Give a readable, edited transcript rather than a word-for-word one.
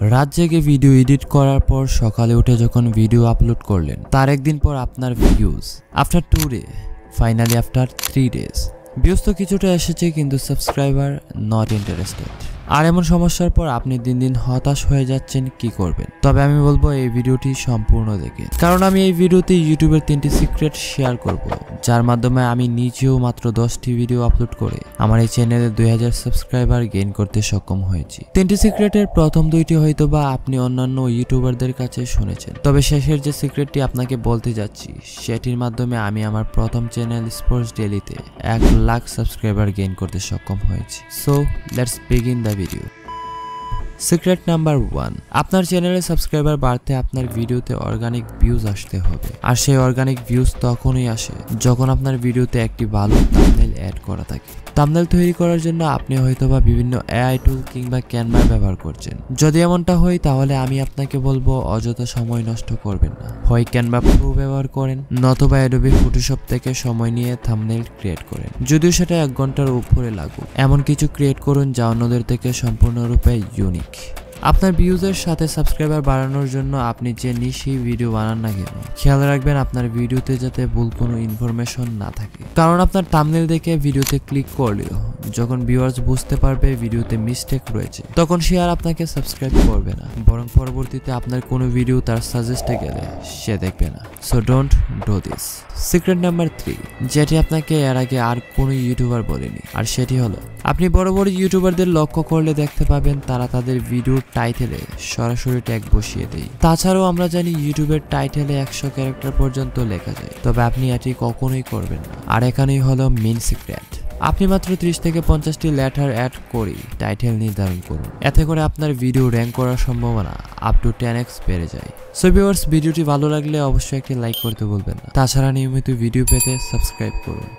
রাত জেগে video edit করার পর সকালে উঠে যখন ভিডিও আপলোড করলেন, তার একদিন পর আপনার views after 2 day, finally after 3 days views তো কিছুটা এসেছে, কিন্তু সাবস্ক্রাইবার নট ইন্টারেস্টেড। আর এমন সমস্যার পর আপনি দিন দিন হতাশ হয়ে যাচ্ছেন, কি করবেন? তবে আমি বলবো এই ভিডিওটি সম্পূর্ণ দেখে, কারণ আমি এই ভিডিওতে ইউটিউবের 3টি সিক্রেট শেয়ার করব, যার মাধ্যমে আমি নিজেও মাত্র 10টি ভিডিও আপলোড করে আমার এই চ্যানেলে 2000 সাবস্ক্রাইবার গেইন করতে সক্ষম হয়েছি। 3টি সিক্রেটের প্রথম 2টি হয়তো বা আপনি অন্যান্য ইউটিউবারদের কাছে শুনেছেন, তবে শেষের যে সিক্রেটটি আপনাকে বলতে যাচ্ছি, সেটির মাধ্যমে আমি আমার প্রথম চ্যানেল স্পোর্টস ডেইলিতে 1 লাখ সাবস্ক্রাইবার গেইন করতে সক্ষম হয়েছি। So let's begin the video. Secret number 1, আপনার চ্যানেলে সাবস্ক্রাইবার বাড়তে আপনার ভিডিওতে অর্গানিক ভিউজ আসতে হবে। আর সেই অর্গানিক ভিউজ তখনই আসে যখন আপনার ভিডিওতে একটি ভালো থাম্বনেল অ্যাড করা থাকে। থাম্বনেল তৈরি করার জন্য আপনি হয়তোবা বিভিন্ন এআই টুল কিংবা ক্যানভা ব্যবহার করছেন। যদি এমনটা হয়, তাহলে আমি আপনাকে বলবো অযথা সময় নষ্ট করবেন না। হয় ক্যানভা প্রো ব্যবহার করেন, নতুবা অ্যাডোবি ফটোশপ থেকে সময় নিয়ে থাম্বনেল ক্রিয়েট করেন। যদিও সেটা 1 ঘন্টার উপরে লাগুক, এমন কিছু ক্রিয়েট করুন যা অন্যদের থেকে সম্পূর্ণরূপে ইউনিক। আপনার ভিউজের সাথে সাবস্ক্রাইবার বাড়ানোর জন্য আপনি যে নিশি ভিডিও বানান না কেন, খেয়াল রাখবেন আপনার ভিডিওতে যাতে ভুল কোনো ইনফরমেশন না থাকে। কারণ আপনার থাম্বনেল দেখে ভিডিওতে ক্লিক করলেও যখন ভিউয়ার্স বুঝতে পারবে ভিডিওতে মিস্টেক রয়েছে, তখন সে আর আপনাকে সাবস্ক্রাইব করবে না, বরং পরবর্তীতে আপনার কোনো ভিডিও তার সাজেস্টে গেলে সে দেখবে না। So don't do this. Secret number 3, যেটি আপনাকে এর আগে আর কোনো ইউটিউবার বলেনি, আর সেটি হলো আপনি বড় বড় ইউটিউবারদের লক্ষ্য করলে দেখতে পাবেন তারা তাদের ভিডিওর টাইটেলে সরাসরি ট্যাগ বসিয়ে দেয়। তাছাড়াও আমরা জানি ইউটিউবের টাইটেলে 100 ক্যারেক্টার পর্যন্ত লেখা যায়, তবে আপনি এটি কখনোই করবেন না। আর এখানেই হলো মেইন সিক্রেট। আপনি মাত্র 30 থেকে 50টি লেটার অ্যাড করে টাইটেল নির্ধারণ করুন। এতে করে আপনার ভিডিও র্যাঙ্ক করার সম্ভাবনা আপ টু 10x বেড়ে যায়। সো ভিউয়ার্স, ভিডিওটি ভালো লাগলে অবশ্যই একটি লাইক করতে ভুলবেন না। তাছাড়া নিয়মিত ভিডিও পেতে সাবস্ক্রাইব করুন।